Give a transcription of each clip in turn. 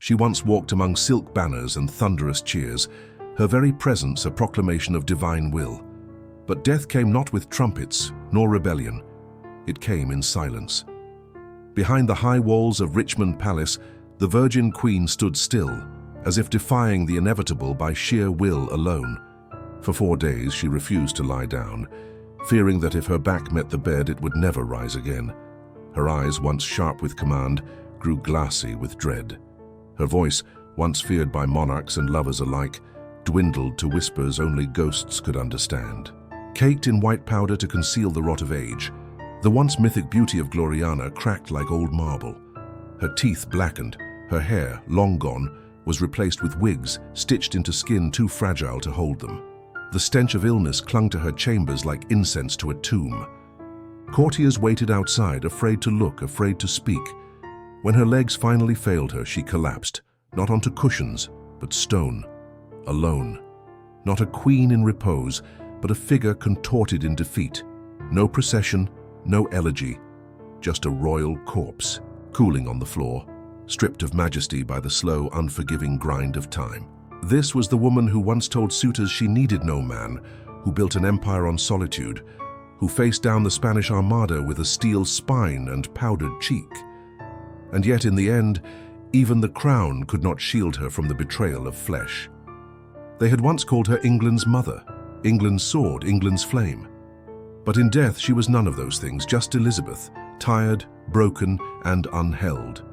She once walked among silk banners and thunderous cheers, her very presence a proclamation of divine will. But death came not with trumpets, nor rebellion. It came in silence. Behind the high walls of Richmond Palace, the Virgin Queen stood still, as if defying the inevitable by sheer will alone. For 4 days she refused to lie down, fearing that if her back met the bed it would never rise again. Her eyes, once sharp with command, grew glassy with dread. Her voice, once feared by monarchs and lovers alike, dwindled to whispers only ghosts could understand. Caked in white powder to conceal the rot of age, the once mythic beauty of Gloriana cracked like old marble. Her teeth blackened, her hair, long gone, was replaced with wigs stitched into skin too fragile to hold them. The stench of illness clung to her chambers like incense to a tomb. Courtiers waited outside, afraid to look, afraid to speak. When her legs finally failed her, she collapsed, not onto cushions, but stone, alone. Not a queen in repose, but a figure contorted in defeat. No procession, no elegy, just a royal corpse, cooling on the floor, stripped of majesty by the slow, unforgiving grind of time. This was the woman who once told suitors she needed no man, who built an empire on solitude, who faced down the Spanish Armada with a steel spine and powdered cheek. And yet in the end, even the crown could not shield her from the betrayal of flesh. They had once called her England's mother, England's sword, England's flame. But in death she was none of those things, just Elizabeth, tired, broken, and unheld.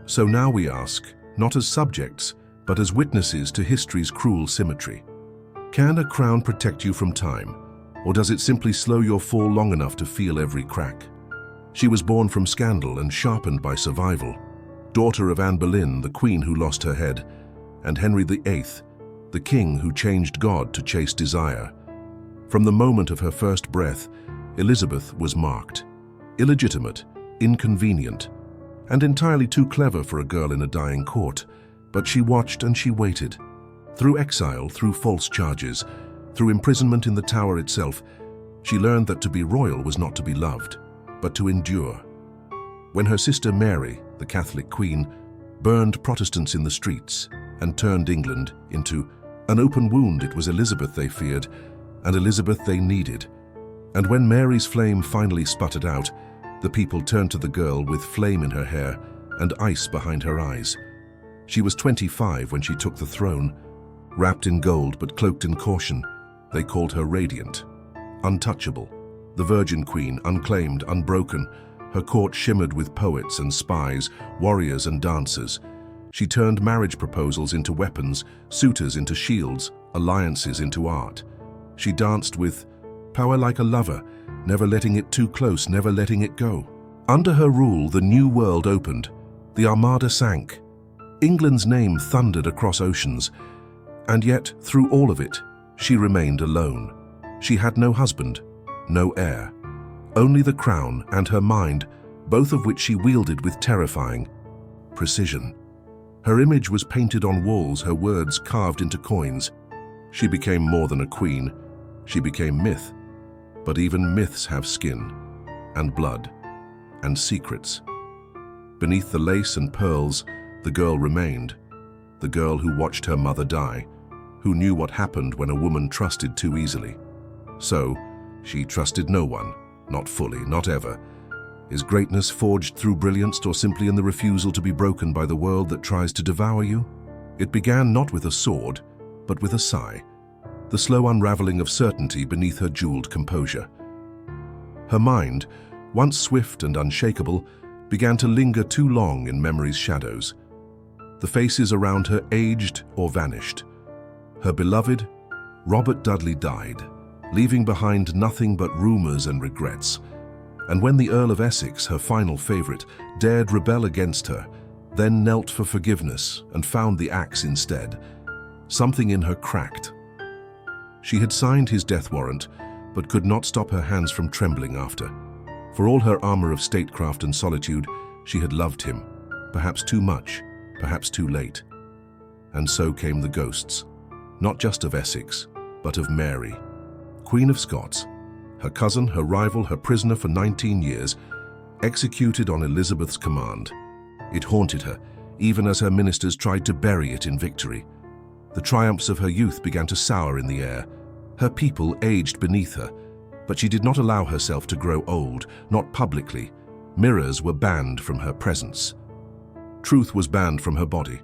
So now we ask, not as subjects, but as witnesses to history's cruel symmetry. Can a crown protect you from time, or does it simply slow your fall long enough to feel every crack? She was born from scandal and sharpened by survival, daughter of Anne Boleyn, the queen who lost her head, and Henry VIII, the king who changed God to chase desire. From the moment of her first breath, Elizabeth was marked. Illegitimate, inconvenient, and entirely too clever for a girl in a dying court. But she watched and she waited. Through exile, through false charges, through imprisonment in the Tower itself, she learned that to be royal was not to be loved, but to endure. When her sister Mary, the Catholic Queen, burned Protestants in the streets and turned England into an open wound, it was Elizabeth they feared, and Elizabeth they needed. And when Mary's flame finally sputtered out, the people turned to the girl with flame in her hair and ice behind her eyes. She was 25 when she took the throne. Wrapped in gold but cloaked in caution, they called her radiant, untouchable, the Virgin Queen, unclaimed, unbroken. Her court shimmered with poets and spies, warriors and dancers. She turned marriage proposals into weapons, suitors into shields, alliances into art. She danced with power like a lover, never letting it too close, never letting it go. Under her rule, the new world opened. The Armada sank. England's name thundered across oceans, and yet, through all of it, she remained alone. She had no husband, no heir, only the crown and her mind, both of which she wielded with terrifying precision. Her image was painted on walls, her words carved into coins. She became more than a queen. She became myth. But even myths have skin, and blood, and secrets. Beneath the lace and pearls, the girl remained, the girl who watched her mother die, who knew what happened when a woman trusted too easily. So, she trusted no one, not fully, not ever. Is greatness forged through brilliance or simply in the refusal to be broken by the world that tries to devour you? It began not with a sword, but with a sigh, the slow unraveling of certainty beneath her jeweled composure. Her mind, once swift and unshakable, began to linger too long in memory's shadows. The faces around her aged or vanished. Her beloved, Robert Dudley, died, leaving behind nothing but rumors and regrets. And when the Earl of Essex, her final favorite, dared rebel against her, then knelt for forgiveness and found the axe instead, something in her cracked. She had signed his death warrant, but could not stop her hands from trembling after. For all her armor of statecraft and solitude, she had loved him, perhaps too much, perhaps too late. And so came the ghosts, not just of Essex, but of Mary, Queen of Scots, her cousin, her rival, her prisoner for 19 years, executed on Elizabeth's command. It haunted her, even as her ministers tried to bury it in victory. The triumphs of her youth began to sour in the air. Her people aged beneath her, but she did not allow herself to grow old, not publicly. Mirrors were banned from her presence. Truth was banned from her body.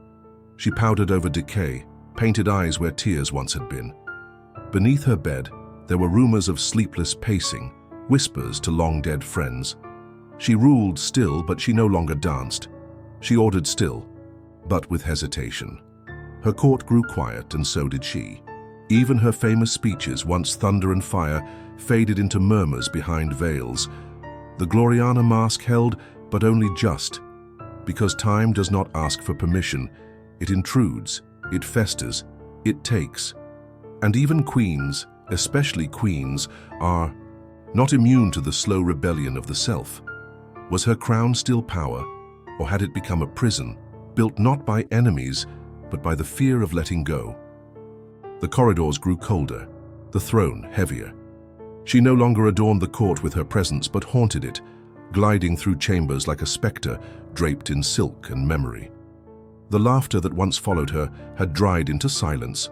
She powdered over decay, painted eyes where tears once had been. Beneath her bed, there were rumors of sleepless pacing, whispers to long-dead friends. She ruled still, but she no longer danced. She ordered still, but with hesitation. Her court grew quiet, and so did she. Even her famous speeches, once thunder and fire, faded into murmurs behind veils. The Gloriana mask held, but only just. Because time does not ask for permission, it intrudes, it festers, it takes. And even queens, especially queens, are not immune to the slow rebellion of the self. Was her crown still power, or had it become a prison, built not by enemies, but by the fear of letting go? The corridors grew colder, the throne heavier. She no longer adorned the court with her presence, but haunted it, gliding through chambers like a spectre draped in silk and memory. The laughter that once followed her had dried into silence,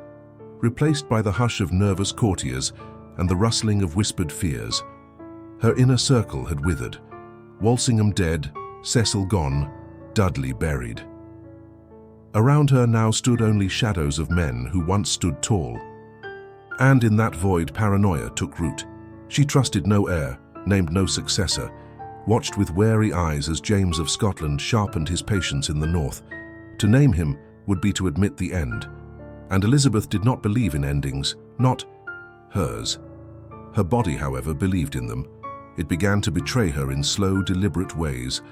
replaced by the hush of nervous courtiers and the rustling of whispered fears. Her inner circle had withered, Walsingham dead, Cecil gone, Dudley buried. Around her now stood only shadows of men who once stood tall. And in that void paranoia took root. She trusted no heir, named no successor, watched with wary eyes as James of Scotland sharpened his patience in the north. To name him would be to admit the end. And Elizabeth did not believe in endings, not hers. Her body, however, believed in them. It began to betray her in slow, deliberate ways.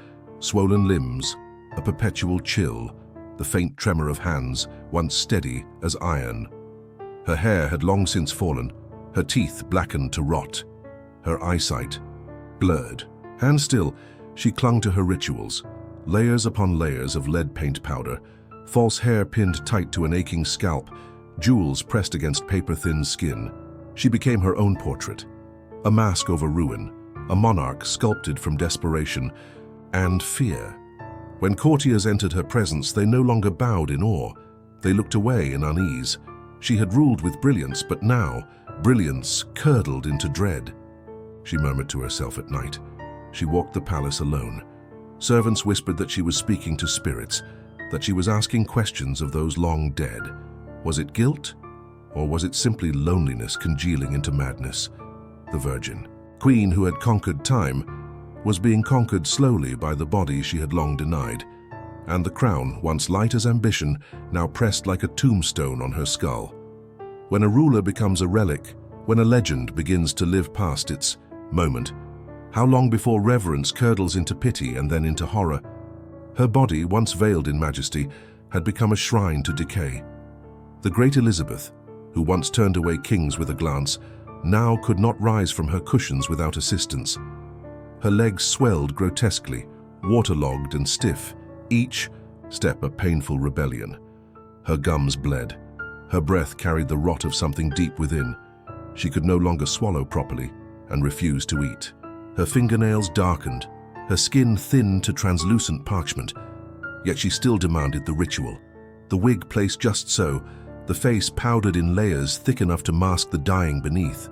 Swollen limbs, a perpetual chill, the faint tremor of hands, once steady as iron. Her hair had long since fallen, her teeth blackened to rot, her eyesight blurred. And still, she clung to her rituals, layers upon layers of lead paint powder, false hair pinned tight to an aching scalp, jewels pressed against paper-thin skin. She became her own portrait, a mask over ruin, a monarch sculpted from desperation and fear. When courtiers entered her presence, they no longer bowed in awe. They looked away in unease. She had ruled with brilliance, but now brilliance curdled into dread. She murmured to herself at night. She walked the palace alone. Servants whispered that she was speaking to spirits, that she was asking questions of those long dead. Was it guilt, or was it simply loneliness congealing into madness? The Virgin, queen who had conquered time, was being conquered slowly by the body she had long denied, and the crown, once light as ambition, now pressed like a tombstone on her skull. When a ruler becomes a relic, when a legend begins to live past its moment, how long before reverence curdles into pity and then into horror? Her body, once veiled in majesty, had become a shrine to decay. The great Elizabeth, who once turned away kings with a glance, now could not rise from her cushions without assistance. Her legs swelled grotesquely, waterlogged and stiff, each step a painful rebellion. Her gums bled. Her breath carried the rot of something deep within. She could no longer swallow properly and refused to eat. Her fingernails darkened, her skin thinned to translucent parchment, yet she still demanded the ritual. The wig placed just so, the face powdered in layers thick enough to mask the dying beneath.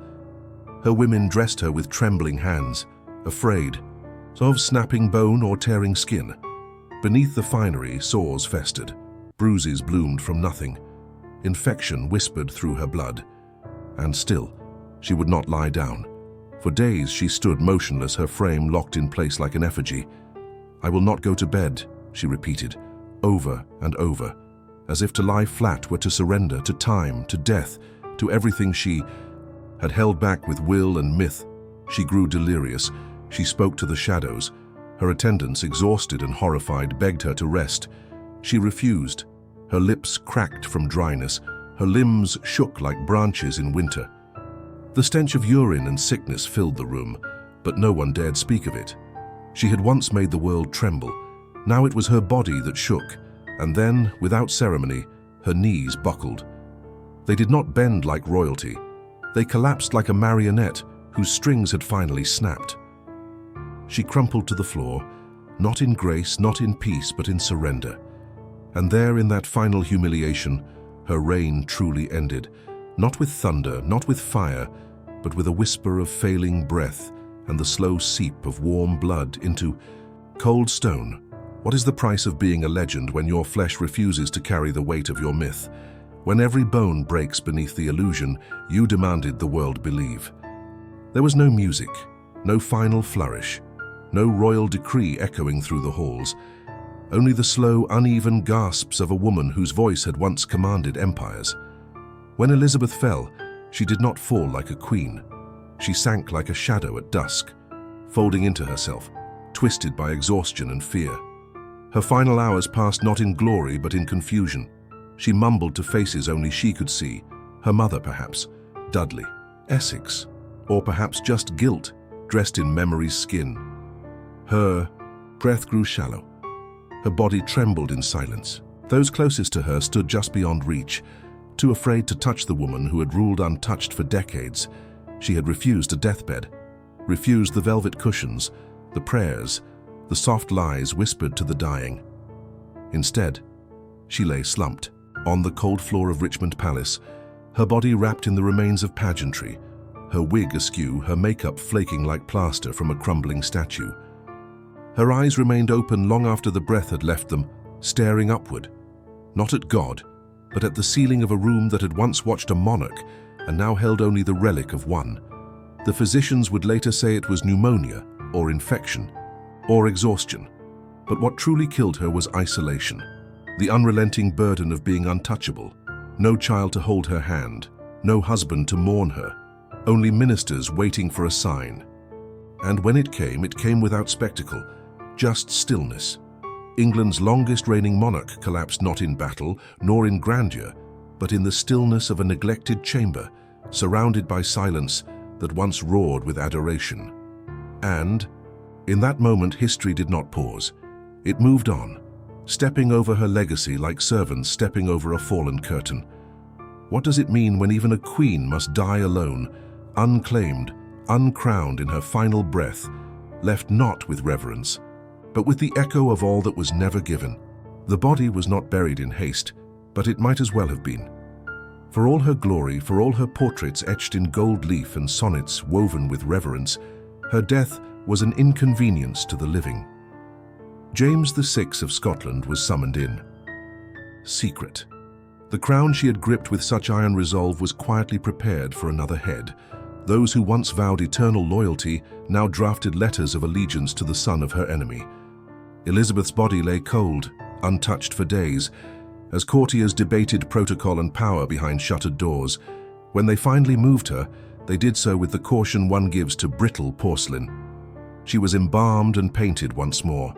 Her women dressed her with trembling hands, afraid of snapping bone or tearing skin. Beneath the finery, sores festered, bruises bloomed from nothing. Infection whispered through her blood. And still, she would not lie down. For days she stood motionless, her frame locked in place like an effigy. "I will not go to bed," she repeated, over and over, as if to lie flat were to surrender to time, to death, to everything she had held back with will and myth. She grew delirious. She spoke to the shadows. Her attendants, exhausted and horrified, begged her to rest. She refused. Her lips cracked from dryness. Her limbs shook like branches in winter. The stench of urine and sickness filled the room, but no one dared speak of it. She had once made the world tremble. Now it was her body that shook, and then, without ceremony, her knees buckled. They did not bend like royalty. They collapsed like a marionette whose strings had finally snapped. She crumpled to the floor, not in grace, not in peace, but in surrender. And there in that final humiliation, her reign truly ended, not with thunder, not with fire, but with a whisper of failing breath and the slow seep of warm blood into cold stone. What is the price of being a legend when your flesh refuses to carry the weight of your myth? When every bone breaks beneath the illusion you demanded the world believe. There was no music, no final flourish, no royal decree echoing through the halls, only the slow, uneven gasps of a woman whose voice had once commanded empires. When Elizabeth fell, she did not fall like a queen. She sank like a shadow at dusk, folding into herself, twisted by exhaustion and fear. Her final hours passed not in glory but in confusion. She mumbled to faces only she could see, her mother perhaps, Dudley, Essex, or perhaps just guilt, dressed in memory's skin. Her breath grew shallow. Her body trembled in silence. Those closest to her stood just beyond reach, too afraid to touch the woman who had ruled untouched for decades. She had refused a deathbed, refused the velvet cushions, the prayers, the soft lies whispered to the dying. Instead, she lay slumped on the cold floor of Richmond Palace, her body wrapped in the remains of pageantry, her wig askew, her makeup flaking like plaster from a crumbling statue. Her eyes remained open long after the breath had left them, staring upward, not at God, but at the ceiling of a room that had once watched a monarch and now held only the relic of one. The physicians would later say it was pneumonia, or infection, or exhaustion. But what truly killed her was isolation, the unrelenting burden of being untouchable, no child to hold her hand, no husband to mourn her, only ministers waiting for a sign. And when it came without spectacle, just stillness. England's longest reigning monarch collapsed not in battle, nor in grandeur, but in the stillness of a neglected chamber, surrounded by silence that once roared with adoration. And, in that moment, history did not pause. It moved on, stepping over her legacy like servants stepping over a fallen curtain. What does it mean when even a queen must die alone, unclaimed, uncrowned in her final breath, left not with reverence, but with the echo of all that was never given? The body was not buried in haste, but it might as well have been. For all her glory, for all her portraits etched in gold leaf and sonnets woven with reverence, her death was an inconvenience to the living. James VI of Scotland was summoned in. Secret. The crown she had gripped with such iron resolve was quietly prepared for another head. Those who once vowed eternal loyalty now drafted letters of allegiance to the son of her enemy. Elizabeth's body lay cold, untouched for days, as courtiers debated protocol and power behind shuttered doors. When they finally moved her, they did so with the caution one gives to brittle porcelain. She was embalmed and painted once more,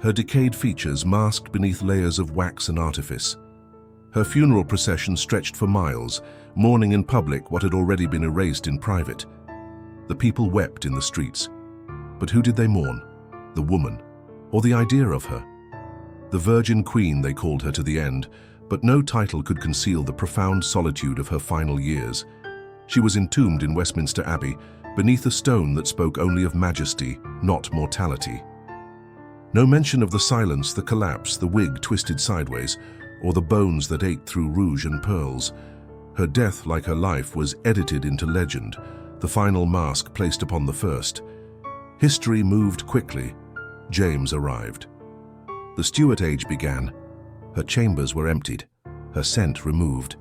her decayed features masked beneath layers of wax and artifice. Her funeral procession stretched for miles, mourning in public what had already been erased in private. The people wept in the streets. But who did they mourn? The woman, or the idea of her? The Virgin Queen, they called her to the end, but no title could conceal the profound solitude of her final years. She was entombed in Westminster Abbey, beneath a stone that spoke only of majesty, not mortality. No mention of the silence, the collapse, the wig twisted sideways, or the bones that ached through rouge and pearls. Her death, like her life, was edited into legend, the final mask placed upon the first. History moved quickly. James arrived. The Stuart age began. Her chambers were emptied, her scent removed,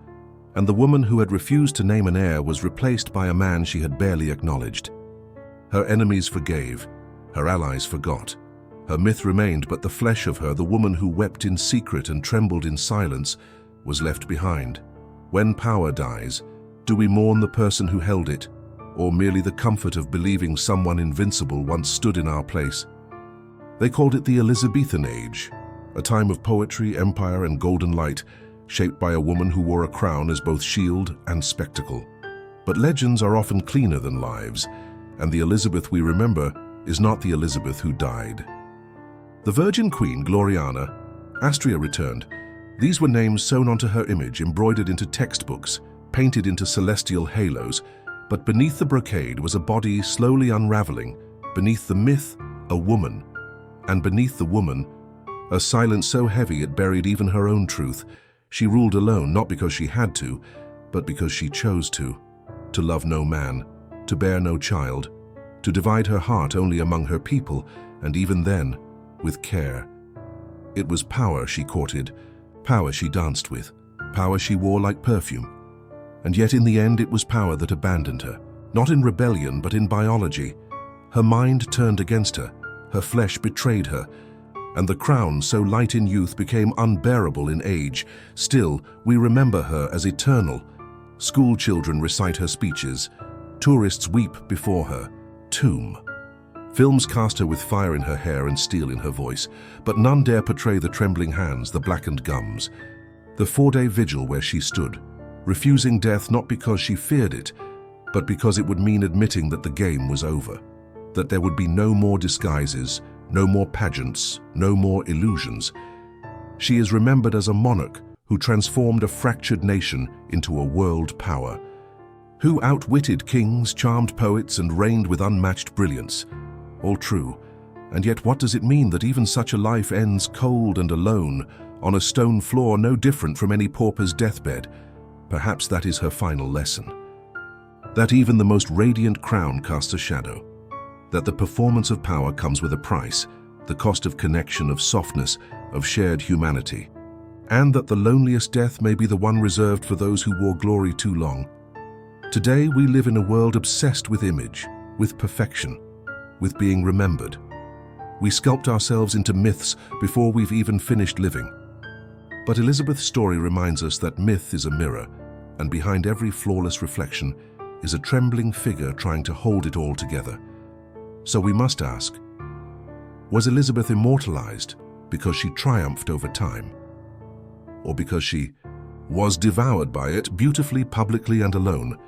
and the woman who had refused to name an heir was replaced by a man she had barely acknowledged. Her enemies forgave, her allies forgot. Her myth remained, but the flesh of her, the woman who wept in secret and trembled in silence, was left behind. When power dies, do we mourn the person who held it, or merely the comfort of believing someone invincible once stood in our place? They called it the Elizabethan Age, a time of poetry, empire, and golden light, shaped by a woman who wore a crown as both shield and spectacle. But legends are often cleaner than lives, and the Elizabeth we remember is not the Elizabeth who died. The Virgin Queen, Gloriana, Astrea returned. These were names sewn onto her image, embroidered into textbooks, painted into celestial halos, but beneath the brocade was a body slowly unraveling. Beneath the myth, a woman, and beneath the woman, a silence so heavy it buried even her own truth. She ruled alone, not because she had to, but because she chose to love no man, to bear no child, to divide her heart only among her people, and even then, with care. It was power she courted, power she danced with, power she wore like perfume. And yet in the end it was power that abandoned her, not in rebellion but in biology. Her mind turned against her, her flesh betrayed her, and the crown, so light in youth, became unbearable in age. Still, we remember her as eternal. School children recite her speeches. Tourists weep before her tomb. Films cast her with fire in her hair and steel in her voice, but none dare portray the trembling hands, the blackened gums. The 4-day vigil where she stood, refusing death not because she feared it, but because it would mean admitting that the game was over, that there would be no more disguises, no more pageants, no more illusions. She is remembered as a monarch who transformed a fractured nation into a world power, who outwitted kings, charmed poets, and reigned with unmatched brilliance. All true, and yet what does it mean that even such a life ends cold and alone, on a stone floor no different from any pauper's deathbed? Perhaps that is her final lesson. That even the most radiant crown casts a shadow. That the performance of power comes with a price, the cost of connection, of softness, of shared humanity. And that the loneliest death may be the one reserved for those who wore glory too long. Today we live in a world obsessed with image, with perfection, with being remembered. We sculpt ourselves into myths before we've even finished living. But Elizabeth's story reminds us that myth is a mirror, and behind every flawless reflection is a trembling figure trying to hold it all together. So we must ask, was Elizabeth immortalized because she triumphed over time? Or because she was devoured by it beautifully, publicly, and alone?